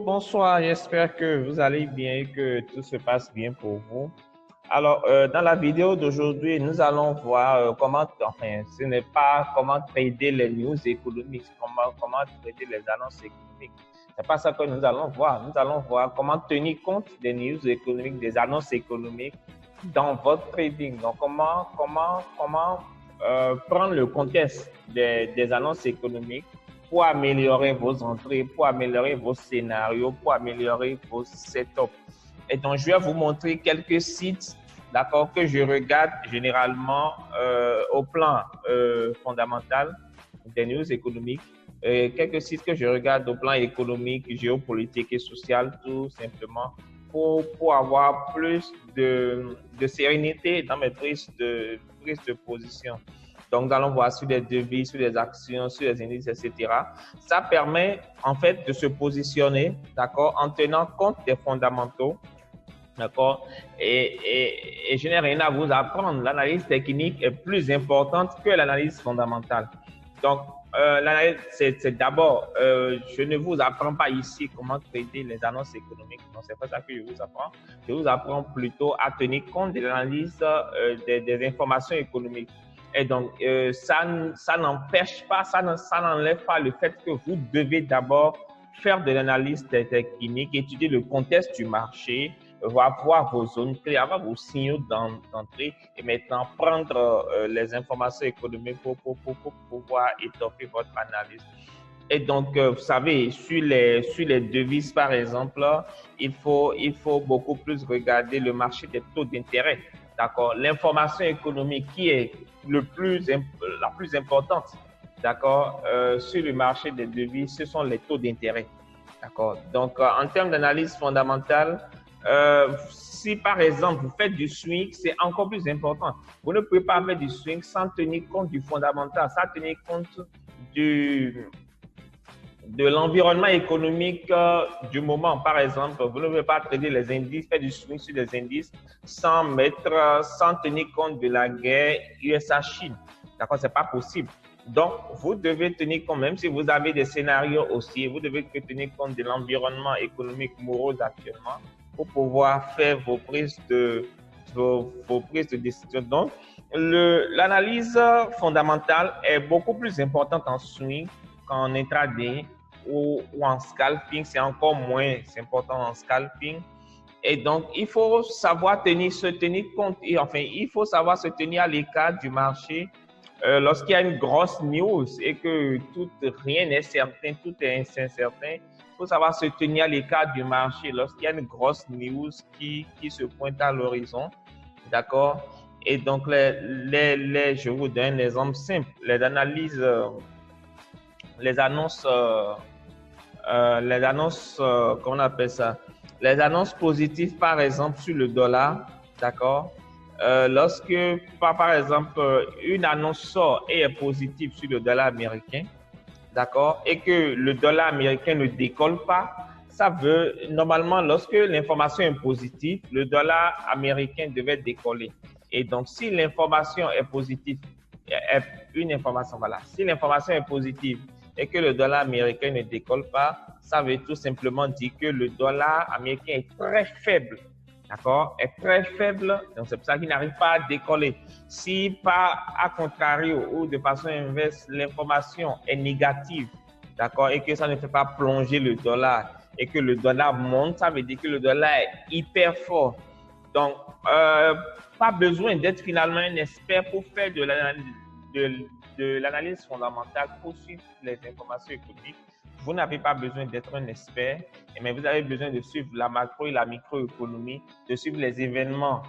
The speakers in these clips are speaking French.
bonsoir, j'espère que vous allez bien et que tout se passe bien pour vous. Alors, dans la vidéo d'aujourd'hui, nous allons voir ce n'est pas comment trader les news économiques, comment trader les annonces économiques. C'est pas ça que nous allons voir. Nous allons voir comment tenir compte des news économiques, des annonces économiques dans votre trading. Donc, comment prendre le contexte des annonces économiques pour améliorer vos entrées, pour améliorer vos scénarios, pour améliorer vos setups. Et donc, je vais vous montrer quelques sites, d'accord, que je regarde généralement au plan fondamental des news économiques, quelques sites que je regarde au plan économique, géopolitique et social, tout simplement, pour avoir plus de sérénité dans mes prises de position. Donc, nous allons voir sur les devises, sur les actions, sur les indices, etc. Ça permet, en fait, de se positionner, d'accord, en tenant compte des fondamentaux, d'accord, et je n'ai rien à vous apprendre. L'analyse technique est plus importante que l'analyse fondamentale. Donc, l'analyse, c'est d'abord, je ne vous apprends pas ici comment traiter les annonces économiques. Non, c'est pas ça que je vous apprends. Je vous apprends plutôt à tenir compte de l'analyse des informations économiques. Et donc, ça n'empêche pas, ça n'enlève pas le fait que vous devez d'abord faire de l'analyse technique, étudier le contexte du marché, voir vos zones clés, avoir vos signaux d'entrée et maintenant prendre les informations économiques pour pouvoir étoffer votre analyse. Et donc, vous savez, sur les devises, par exemple, il faut beaucoup plus regarder le marché des taux d'intérêt. D'accord? L'information économique qui est la plus importante, d'accord, sur le marché des devises, ce sont les taux d'intérêt. D'accord? Donc, en termes d'analyse fondamentale, si par exemple vous faites du swing, c'est encore plus important. Vous ne pouvez pas faire du swing sans tenir compte du fondamental, sans tenir compte de l'environnement économique du moment. Par exemple, vous ne pouvez pas trader les indices, faire du swing sur les indices sans tenir compte de la guerre USA-Chine. D'accord, c'est pas possible. Donc, vous devez tenir compte, même si vous avez des scénarios aussi, vous devez tenir compte de l'environnement économique morose actuellement pour pouvoir faire vos prises de décision. Donc, l'analyse fondamentale est beaucoup plus importante en swing qu'en intraday ou en scalping. C'est encore moins important en scalping. Et donc, il faut savoir se tenir compte, il faut savoir se tenir à l'écart du marché lorsqu'il y a une grosse news et que rien n'est certain, tout est incertain. Il faut savoir se tenir à l'écart du marché lorsqu'il y a une grosse news qui se pointe à l'horizon. D'accord? Et donc, je vous donne un exemple simple. Les annonces, comment on appelle ça? Les annonces positives, par exemple, sur le dollar, d'accord? Lorsque, par exemple, une annonce sort et est positive sur le dollar américain, d'accord, et que le dollar américain ne décolle pas, ça veut, normalement, lorsque l'information est positive, le dollar américain devait décoller. Et donc, si l'information est positive, si l'information est positive et que le dollar américain ne décolle pas, ça veut tout simplement dire que le dollar américain est très faible. D'accord? Est très faible, donc c'est pour ça qu'il n'arrive pas à décoller. Si à contrario ou de façon inverse, l'information est négative, d'accord, et que ça ne fait pas plonger le dollar et que le dollar monte, ça veut dire que le dollar est hyper fort. Donc, pas besoin d'être finalement un expert pour faire de l'analyse fondamentale pour suivre les informations économiques. Vous n'avez pas besoin d'être un expert, mais vous avez besoin de suivre la macro et la microéconomie, de suivre les événements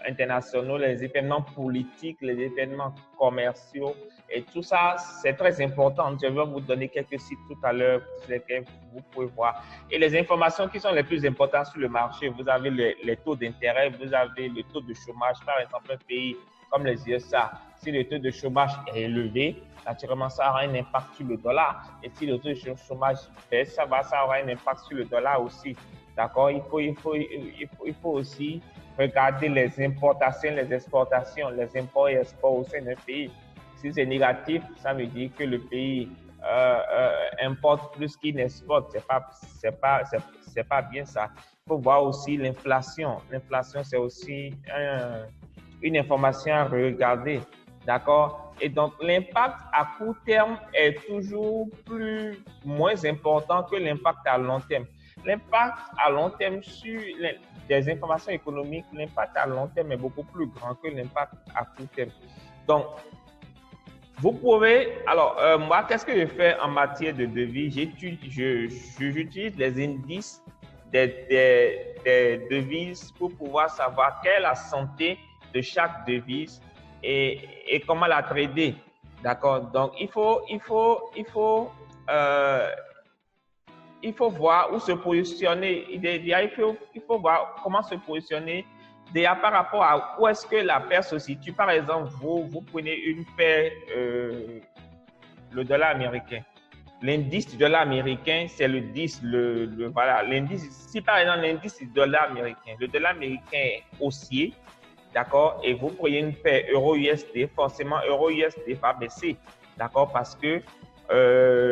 internationaux, les événements politiques, les événements commerciaux. Et tout ça, c'est très important. Je vais vous donner quelques sites tout à l'heure sur lesquels vous pouvez voir. Et les informations qui sont les plus importantes sur le marché, vous avez les taux d'intérêt, vous avez le taux de chômage. Par exemple, un pays comme les USA, si le taux de chômage est élevé, naturellement, ça aura un impact sur le dollar. Et si le taux de chômage baisse, ça aura un impact sur le dollar aussi. D'accord? Il faut aussi regarder les importations, les exportations, les imports et exports au sein d'un pays. Si c'est négatif, ça veut dire que le pays importe plus qu'il n'exporte. c'est pas bien ça. Il faut voir aussi l'inflation. L'inflation, c'est aussi une information à regarder. D'accord? Et donc, l'impact à court terme est toujours moins important que l'impact à long terme. L'impact à long terme sur des informations économiques, l'impact à long terme est beaucoup plus grand que l'impact à court terme. Donc, vous pouvez, alors, moi, qu'est-ce que je fais en matière de devises? J'utilise les indices des devises pour pouvoir savoir quelle est la santé de chaque devise et comment la trader. D'accord? Donc, il faut voir où se positionner. Il faut voir comment se positionner déjà par rapport à où est-ce que la paire se situe. Par exemple, vous prenez une paire, le dollar américain. L'indice du dollar américain, c'est le 10, voilà, l'indice. Si par exemple l'indice du dollar américain, le dollar américain est haussier, d'accord, et vous prenez une paire euro-USD, forcément euro-USD va baisser, d'accord, parce que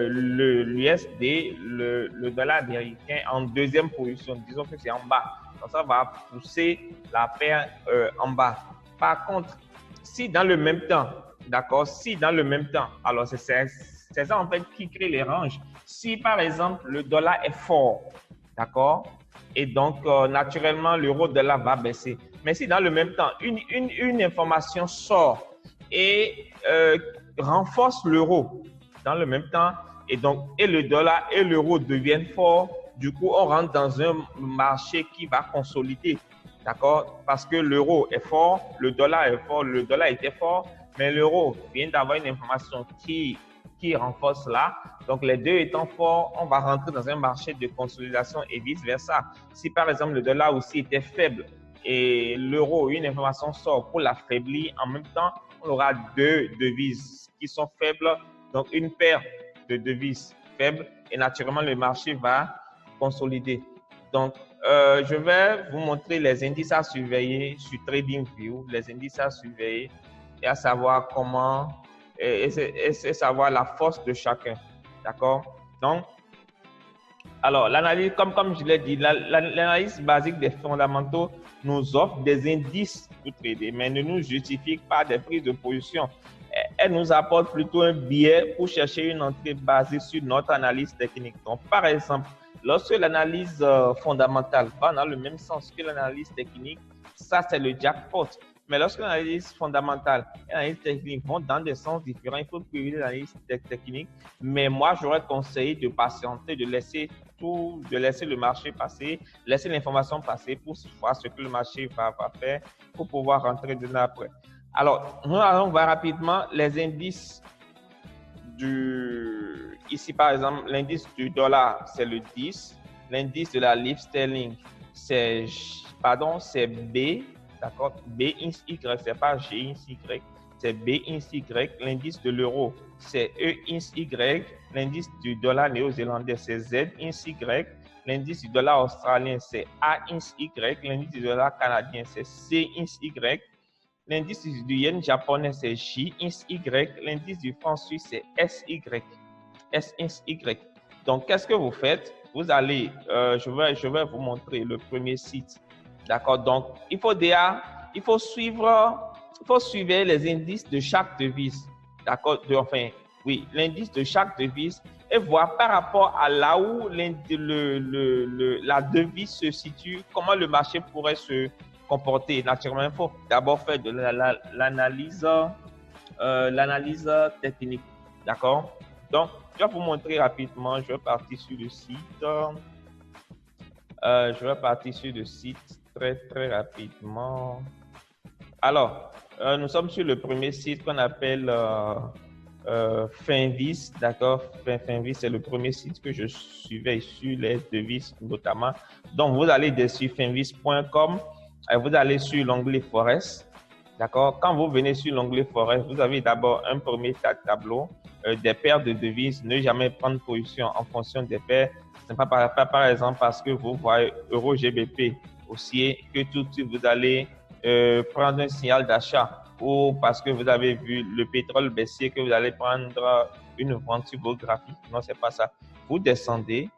l'USD, le dollar américain en deuxième position, disons que c'est en bas. Donc, ça va pousser la paire en bas. Par contre, si dans le même temps, d'accord, alors c'est ça en fait qui crée les ranges. Si par exemple le dollar est fort, d'accord, et donc naturellement l'euro-dollar va baisser. Mais si dans le même temps, une information sort et renforce l'euro dans le même temps, et le dollar et l'euro deviennent forts, du coup, on rentre dans un marché qui va consolider, d'accord? Parce que l'euro est fort, le dollar est fort, le dollar était fort, mais l'euro vient d'avoir une information qui renforce là. Donc, les deux étant forts, on va rentrer dans un marché de consolidation et vice-versa. Si, par exemple, le dollar aussi était faible et l'euro, une information sort pour l'affaiblir, en même temps, on aura deux devises qui sont faibles, donc une paire de devises faibles et naturellement, le marché va consolider. Donc, je vais vous montrer les indices à surveiller sur TradingView, les indices à surveiller et à savoir comment et savoir la force de chacun. D'accord? Donc, alors, l'analyse, comme je l'ai dit, l'analyse basique des fondamentaux nous offre des indices pour trader, mais ne nous justifie pas des prises de position. Elle nous apporte plutôt un biais pour chercher une entrée basée sur notre analyse technique. Donc, par exemple, lorsque l'analyse fondamentale va dans le même sens que l'analyse technique, ça, c'est le jackpot. Mais lorsque l'analyse fondamentale et l'analyse technique vont dans des sens différents, il faut privilégier l'analyse technique. Mais moi, j'aurais conseillé de patienter, de laisser le marché passer, laisser l'information passer pour voir ce que le marché va faire pour pouvoir rentrer dedans après. Alors, nous allons voir rapidement les indices ici, par exemple, l'indice du dollar, c'est le 10. L'indice de la livre sterling, c'est B. D'accord? B ins Y, c'est pas G ins Y, c'est B ins Y. L'indice de l'euro, c'est E ins Y. L'indice du dollar néo-zélandais, c'est Z ins Y. L'indice du dollar australien, c'est A ins Y. L'indice du dollar canadien, c'est C ins Y. L'indice du yen japonais, c'est J ins Y. L'indice du franc suisse, c'est SY. S ins Y. Donc, qu'est-ce que vous faites? Vous allez, je vais vous montrer le premier site. D'accord? Donc, il faut suivre les indices de chaque devise. D'accord? L'indice de chaque devise et voir par rapport à là où la devise se situe, comment le marché pourrait se comporter. Naturellement, il faut d'abord faire de l'analyse technique. D'accord? Donc, je vais vous montrer rapidement. Je vais partir sur le site. Très, très rapidement. Alors, nous sommes sur le premier site qu'on appelle Finviz. D'accord? Finviz, c'est le premier site que je suivais sur les devises notamment. Donc, vous allez dessus finviz.com et vous allez sur l'onglet Forex. D'accord? Quand vous venez sur l'onglet Forex, vous avez d'abord un premier tableau des paires de devises. Ne jamais prendre position en fonction des paires. Ce n'est pas par exemple parce que vous voyez Euro GBP haussier que tout de suite vous allez prendre un signal d'achat ou parce que vous avez vu le pétrole baissier que vous allez prendre une vente sur vos graphiques. Non, c'est pas ça. Vous descendez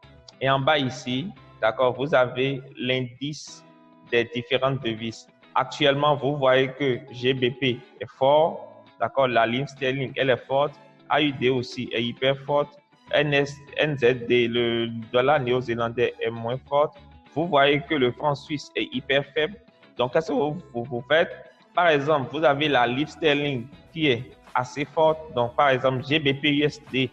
et en bas ici, d'accord, vous avez l'indice des différentes devises. Actuellement, vous voyez que GBP est fort, d'accord, la livre sterling, elle est forte, AUD aussi est hyper forte, NZD, le dollar néo-zélandais est moins fort. Vous voyez que le franc suisse est hyper faible. Donc, qu'est-ce que vous faites? Par exemple, vous avez la livre sterling qui est assez forte. Donc, par exemple, GBP USD,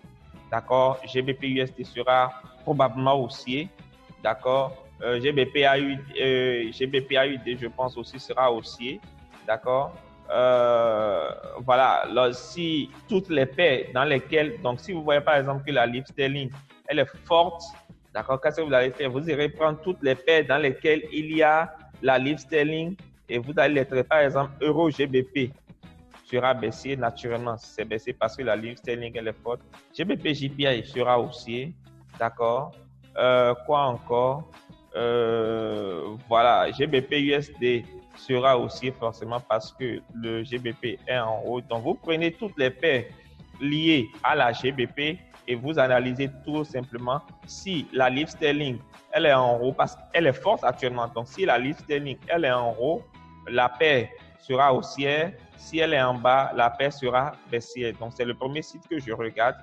d'accord, GBP USD sera probablement haussier, d'accord. GBP AUD, je pense aussi sera haussier, d'accord. Voilà, alors, si toutes les paires dans lesquelles, donc si vous voyez par exemple que la livre sterling, elle est forte, d'accord, qu'est-ce que vous allez faire? Vous irez prendre toutes les paires dans lesquelles il y a la livre sterling et vous allez les traiter, par exemple, euro GBP sera baissé naturellement, c'est baissé parce que la livre sterling, elle est forte. GBP JPY sera haussier, d'accord. Quoi encore? Voilà, GBP USD sera aussi forcément parce que le GBP est en haut. Donc, vous prenez toutes les paires liées à la GBP et vous analysez tout simplement si la livre sterling, elle est en haut parce qu'elle est forte actuellement. Donc, si la livre sterling, elle est en haut, la paire sera haussière. Si elle est en bas, la paire sera baissière. Donc, c'est le premier site que je regarde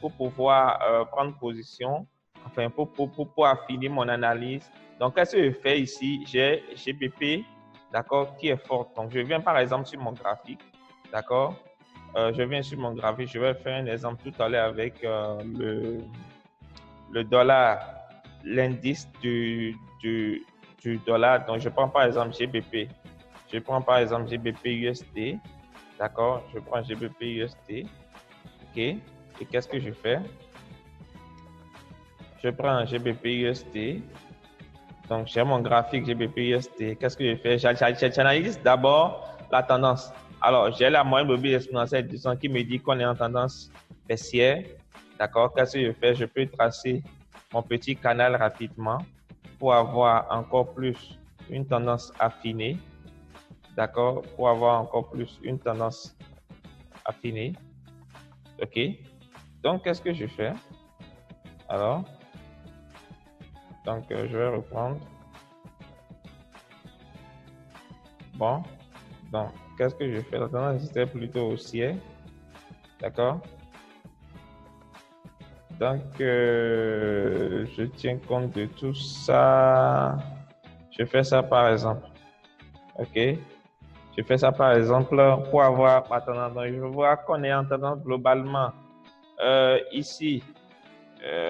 pour pouvoir prendre position, enfin, pour affiner mon analyse. Donc, qu'est-ce que je fais ici? J'ai GBP, d'accord, qui est forte. Donc, je viens par exemple sur mon graphique, d'accord. Je viens sur mon graphique, je vais faire un exemple tout à l'heure avec le dollar, l'indice du dollar. Donc, je prends par exemple GBP. Je prends par exemple GBP USD, d'accord. Je prends GBP USD, ok. Et qu'est-ce que je fais? Je prends GBP USD. Donc, j'ai mon graphique GBP USD. Qu'est-ce que je fais? J'analyse d'abord la tendance. Alors, j'ai la moyenne mobile exponentielle de 200 qui me dit qu'on est en tendance baissière. D'accord? Qu'est-ce que je fais? Je peux tracer mon petit canal rapidement pour avoir encore plus une tendance affinée. D'accord? Pour avoir encore plus une tendance affinée. OK? Donc, qu'est-ce que je fais? Alors, donc, je vais reprendre. Bon, donc, qu'est-ce que je fais? La tendance était plutôt haussière. D'accord? Donc, je tiens compte de tout ça. Je fais ça par exemple. OK? Je fais ça par exemple pour avoir ma tendance. Donc, je vois qu'on est en tendance globalement. Ici,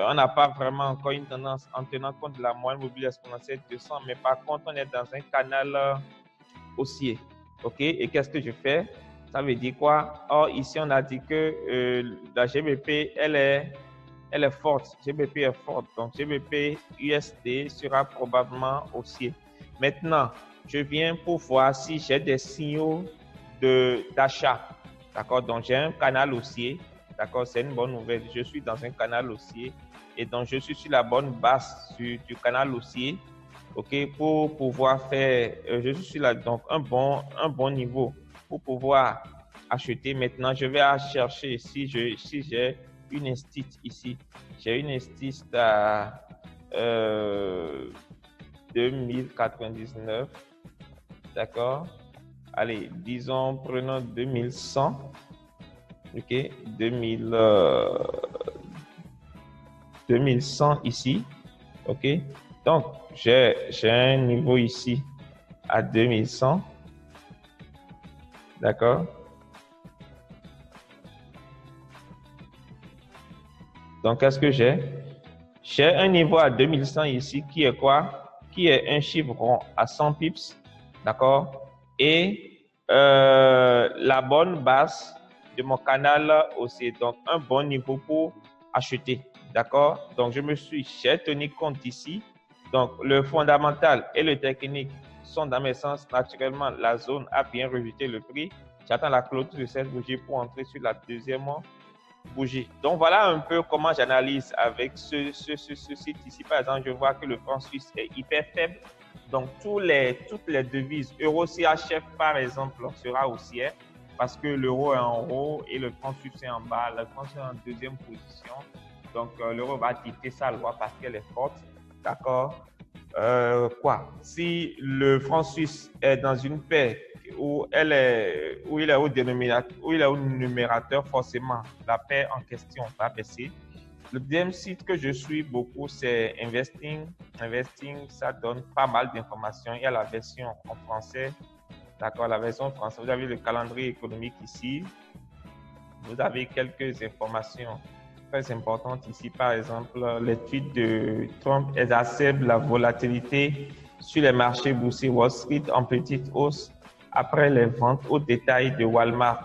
on n'a pas vraiment encore une tendance en tenant compte de la moyenne mobile exponentielle de 200, mais par contre, on est dans un canal haussier. OK? Et qu'est-ce que je fais? Ça veut dire quoi? Or, ici, on a dit que la GBP, elle est forte. GBP est forte. Donc, GBP USD sera probablement haussier. Maintenant, je viens pour voir si j'ai des signaux d'achat. D'accord? Donc, j'ai un canal haussier. D'accord? C'est une bonne nouvelle. Je suis dans un canal haussier. Et donc, je suis sur la bonne base du canal haussier. OK? Pour pouvoir faire, je suis sur donc un bon niveau pour pouvoir acheter. Maintenant, je vais chercher si j'ai une instite ici. J'ai une instite à 2099. D'accord? Allez, disons, prenons 2100. OK? 2100 ici. OK? Donc, j'ai un niveau ici à 2100. D'accord? Donc, qu'est-ce que j'ai? J'ai un niveau à 2100 ici qui est quoi? Qui est un chiffre rond à 100 pips. D'accord? Et la bonne base de mon canal aussi. Donc, un bon niveau pour acheter. D'accord? Donc, j'ai tenu compte ici. Donc, le fondamental et le technique sont dans mes sens. Naturellement, la zone a bien rejeté le prix. J'attends la clôture de cette bougie pour entrer sur la deuxième bougie. Donc, voilà un peu comment j'analyse avec ce site ici. Par exemple, je vois que le franc suisse est hyper faible. Donc, toutes les devises, euro CHF par exemple, sera haussière parce que l'euro est en haut et le franc suisse est en bas. Le franc suisse est en deuxième position. Donc, l'euro va dicter sa loi parce qu'elle est forte. D'accord? Si le franc suisse est dans une paire où il est où il est au numérateur, forcément, la paire en question va baisser. Le deuxième site que je suis beaucoup, c'est Investing. Investing, ça donne pas mal d'informations. Il y a la version en français. D'accord, la version française. Vous avez le calendrier économique ici. Vous avez quelques informations très importantes ici. Par exemple, les tweets de Trump exacerbent la volatilité sur les marchés boursiers. Wall Street en petite hausse après les ventes au détail de Walmart.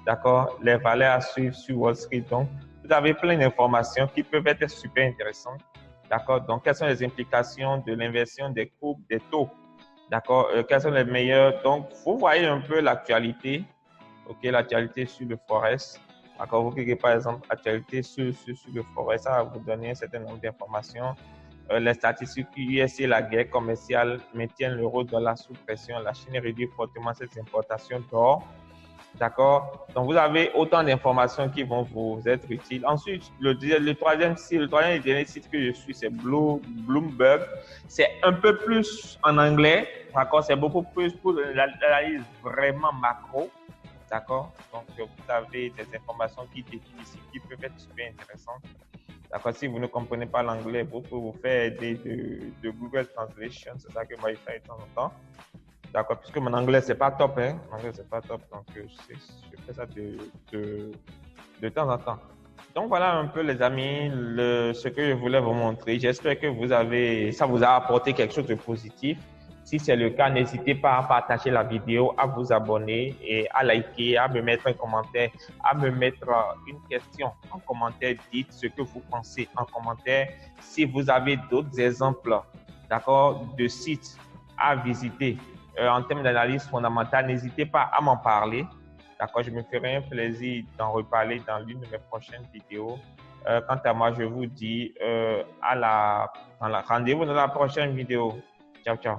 D'accord, les valeurs à suivre sur Wall Street. Donc, vous avez plein d'informations qui peuvent être super intéressantes. D'accord, donc quelles sont les implications de l'inversion des courbes des taux? D'accord, quels sont les meilleurs? Donc, vous voyez un peu l'actualité. OK, l'actualité sur le Forex. D'accord, vous cliquez par exemple actualité sur le Forex, ça va vous donner un certain nombre d'informations. Les statistiques US et la guerre commerciale maintiennent l'euro-dollar sous pression. La Chine réduit fortement ses importations d'or. D'accord, donc vous avez autant d'informations qui vont vous être utiles. Ensuite, le troisième et dernier site que je suis, c'est Bloomberg. C'est un peu plus en anglais. D'accord, c'est beaucoup plus pour l'analyse vraiment macro. D'accord, donc vous avez des informations qui défilent ici qui peuvent être super intéressantes. D'accord, si vous ne comprenez pas l'anglais, vous pouvez vous faire aider de Google Translation. C'est ça que moi je fais de temps en temps. D'accord, puisque mon anglais c'est pas top, hein. Mon anglais c'est pas top, donc je fais ça de temps en temps. Donc voilà un peu les amis, ce que je voulais vous montrer. J'espère que ça vous a apporté quelque chose de positif. Si c'est le cas, n'hésitez pas à partager la vidéo, à vous abonner et à liker, à me mettre un commentaire, à me mettre une question en commentaire. Dites ce que vous pensez en commentaire. Si vous avez d'autres exemples, d'accord, de sites à visiter en termes d'analyse fondamentale, n'hésitez pas à m'en parler. D'accord, je me ferai un plaisir d'en reparler dans l'une de mes prochaines vidéos. Quant à moi, je vous dis rendez-vous dans la prochaine vidéo. Ciao, ciao.